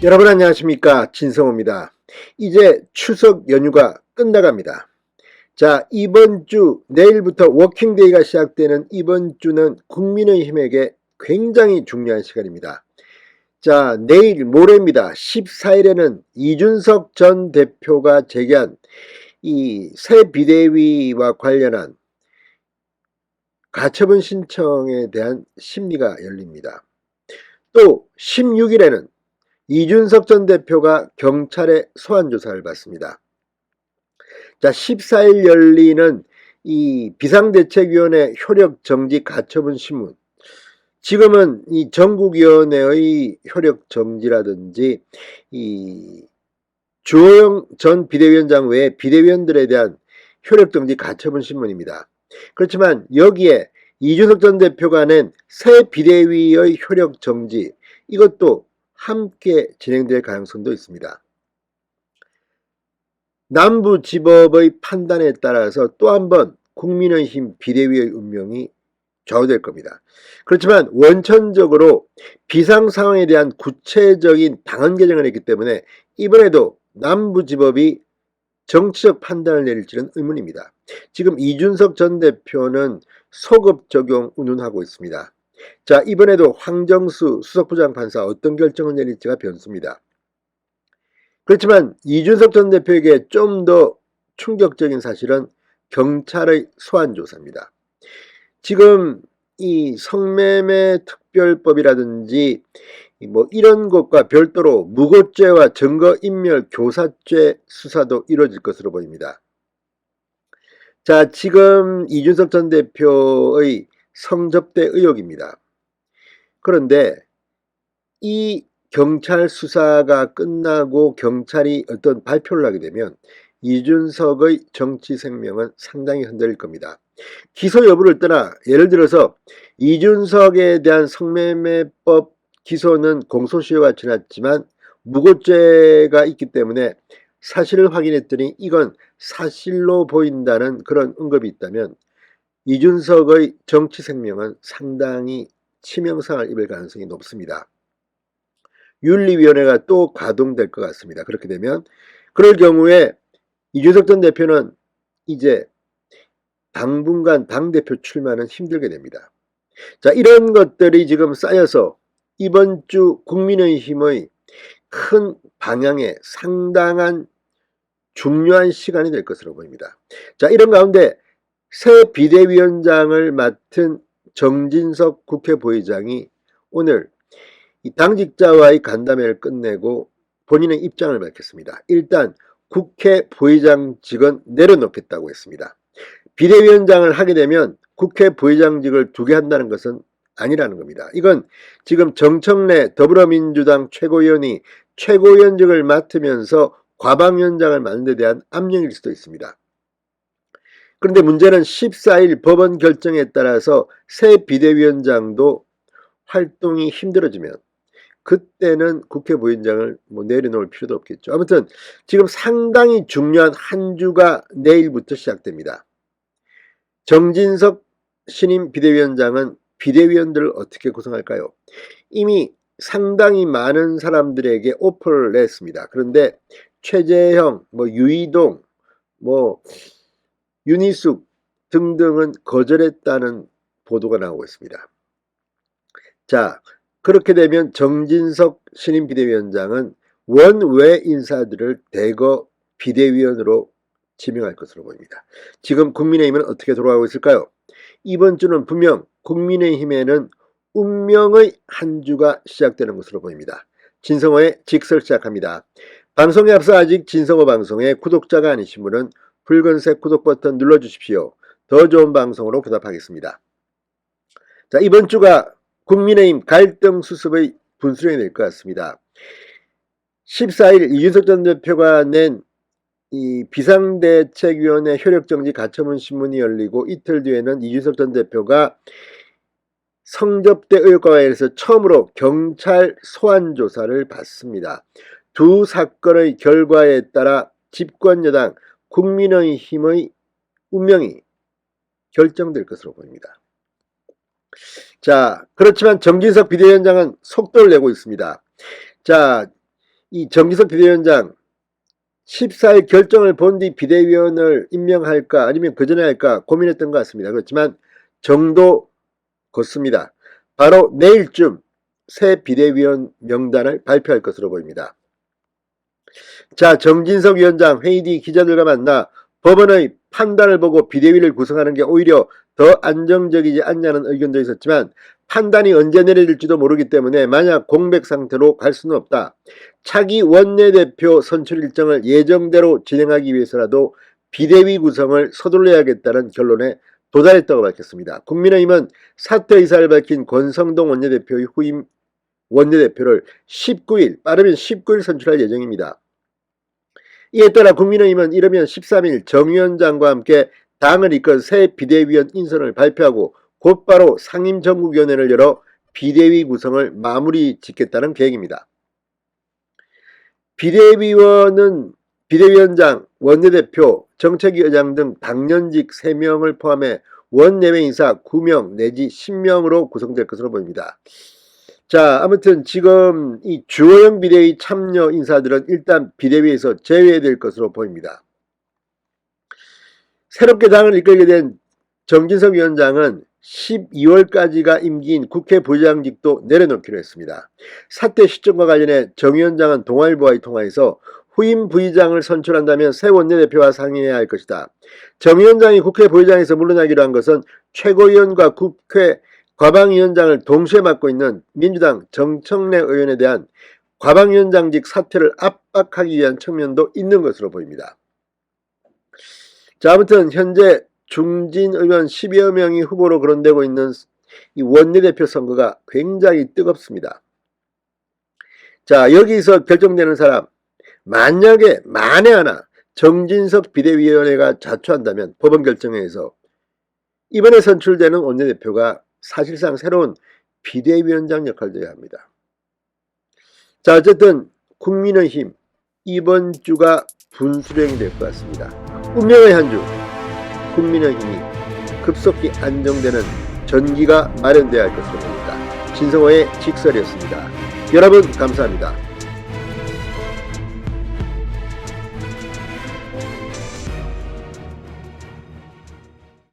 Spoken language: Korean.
여러분 안녕하십니까, 진성호입니다. 이제 추석 연휴가 끝나갑니다. 자, 이번 주 내일부터 워킹데이가 시작되는 이번 주는 국민의힘에게 굉장히 중요한 시간입니다. 자, 내일 모레입니다. 14일에는 이준석 전 대표가 제기한 이 새 비대위와 관련한 가처분 신청에 대한 심리가 열립니다. 또 16일에는 이준석 전 대표가 경찰의 소환조사를 받습니다. 자, 14일 열리는 이 비상대책위원회 효력정지 가처분 신문. 지금은 이 전국위원회의 효력정지라든지 이 주호영 전 비대위원장 외에 비대위원들에 대한 효력정지 가처분 신문입니다. 그렇지만 여기에 이준석 전 대표가 낸 새 비대위의 효력정지, 이것도 함께 진행될 가능성도 있습니다. 남부지법의 판단에 따라서 또 한 번 국민의힘 비대위의 운명이 좌우될 겁니다. 그렇지만 원천적으로 비상상황에 대한 구체적인 당헌 개정을 했기 때문에 이번에도 남부지법이 정치적 판단을 내릴지는 의문입니다. 지금 이준석 전 대표는 소급 적용 운운하고 있습니다. 자, 이번에도 황정수 수석부장판사 어떤 결정을 내릴지가 변수입니다. 그렇지만 이준석 전 대표에게 좀 더 충격적인 사실은 경찰의 소환조사입니다. 지금 이 성매매 특별법이라든지 뭐 이런 것과 별도로 무고죄와 증거인멸 교사죄 수사도 이루어질 것으로 보입니다. 자, 지금 이준석 전 대표의 성접대 의혹입니다. 그런데 이 경찰 수사가 끝나고 경찰이 어떤 발표를 하게 되면 이준석의 정치 생명은 상당히 흔들릴 겁니다. 기소 여부를 떠나 예를 들어서 이준석에 대한 성매매법 기소는 공소시효가 지났지만 무고죄가 있기 때문에 사실을 확인했더니 이건 사실로 보인다는 그런 언급이 있다면 이준석의 정치 생명은 상당히 치명상을 입을 가능성이 높습니다. 윤리위원회가 또 가동될 것 같습니다. 그렇게 되면 그럴 경우에 이준석 전 대표는 이제 당분간 당대표 출마는 힘들게 됩니다. 자, 이런 것들이 지금 쌓여서 이번 주 국민의힘의 큰 방향에 상당한 중요한 시간이 될 것으로 보입니다. 자, 이런 가운데 새 비대위원장을 맡은 정진석 국회 부의장이 오늘 이 당직자와의 간담회를 끝내고 본인의 입장을 밝혔습니다. 일단 국회 부의장직은 내려놓겠다고 했습니다. 비대위원장을 하게 되면 국회 부의장직을 두게 한다는 것은 아니라는 겁니다. 이건 지금 정청래 더불어민주당 최고위원이 최고위원직을 맡으면서 과방위원장을 맡는 데 대한 압력일 수도 있습니다. 그런데 문제는 14일 법원 결정에 따라서 새 비대위원장도 활동이 힘들어지면 그때는 국회 부위원장을 내려놓을 필요도 없겠죠. 아무튼 지금 상당히 중요한 한 주가 내일부터 시작됩니다. 정진석 신임 비대위원장은 비대위원들을 어떻게 구성할까요? 이미 상당히 많은 사람들에게 오퍼를 냈습니다. 그런데 최재형, 유이동, 윤희숙 등등은 거절했다는 보도가 나오고 있습니다. 자, 그렇게 되면 정진석 신임 비대위원장은 원외 인사들을 대거 비대위원으로 지명할 것으로 보입니다. 지금 국민의힘은 어떻게 돌아가고 있을까요? 이번 주는 분명 국민의힘에는 운명의 한 주가 시작되는 것으로 보입니다. 진성호의 직설 시작합니다. 방송에 앞서 아직 진성호 방송의 구독자가 아니신 분은 붉은색 구독 버튼 눌러주십시오. 더 좋은 방송으로 보답하겠습니다. 자, 이번 주가 국민의힘 갈등 수습의 분수령이 될 것 같습니다. 14일 이준석 전 대표가 낸 이 비상대책위원회 효력정지 가처분 신문이 열리고 이틀 뒤에는 이준석 전 대표가 성접대 의혹과 관련해서 처음으로 경찰 소환조사를 받습니다. 두 사건의 결과에 따라 집권여당 국민의힘의 운명이 결정될 것으로 보입니다. 자, 그렇지만 정진석 비대위원장은 속도를 내고 있습니다. 자, 이 정기석 비대위원장 14일 결정을 본 뒤 비대위원을 임명할까 아니면 그 전에 할까 고민했던 것 같습니다. 그렇지만 정도 걷습니다. 바로 내일쯤 새 비대위원 명단을 발표할 것으로 보입니다. 자, 정진석 위원장 회의 뒤 기자들과 만나 법원의 판단을 보고 비대위를 구성하는 게 오히려 더 안정적이지 않냐는 의견도 있었지만 판단이 언제 내려질지도 모르기 때문에 만약 공백 상태로 갈 수는 없다. 차기 원내대표 선출 일정을 예정대로 진행하기 위해서라도 비대위 구성을 서둘러야겠다는 결론에 도달했다고 밝혔습니다. 국민의힘은 사퇴 의사를 밝힌 권성동 원내대표의 후임 원내대표를 19일, 빠르면 19일 선출할 예정입니다. 이에 따라 국민의힘은 이르면 13일 정 위원장과 함께 당을 이끈 새 비대위원 인선을 발표하고 곧바로 상임정국위원회를 열어 비대위 구성을 마무리 짓겠다는 계획입니다. 비대위원장, 원내대표, 정책위의장 등 당연직 3명을 포함해 원내외 인사 9명 내지 10명으로 구성될 것으로 보입니다. 자, 아무튼 지금 이 주호영 비대위 참여 인사들은 일단 비대위에서 제외될 것으로 보입니다. 새롭게 당을 이끌게 된 정진석 위원장은 12월까지가 임기인 국회 부의장직도 내려놓기로 했습니다. 사퇴 시점과 관련해 정 위원장은 동아일보와의 통화에서 후임 부의장을 선출한다면 새 원내대표와 상의해야 할 것이다. 정 위원장이 국회 부의장에서 물러나기로 한 것은 최고위원과 국회 과방위원장을 동시에 맡고 있는 민주당 정청래 의원에 대한 과방위원장직 사퇴를 압박하기 위한 측면도 있는 것으로 보입니다. 자, 아무튼 현재 중진 의원 10여 명이 후보로 거론되고 있는 이 원내대표 선거가 굉장히 뜨겁습니다. 자, 여기서 결정되는 사람, 만약에 만에 하나 정진석 비대위원회가 자초한다면 법원 결정회에서 이번에 선출되는 원내대표가 사실상 새로운 비대위원장 역할을 해야 합니다. 자, 어쨌든 국민의힘 이번 주가 분수령이 될 것 같습니다. 운명의 한 주, 국민의힘이 급속히 안정되는 전기가 마련되어야 할 것으로 보입니다. 진성호의 직설이었습니다. 여러분 감사합니다.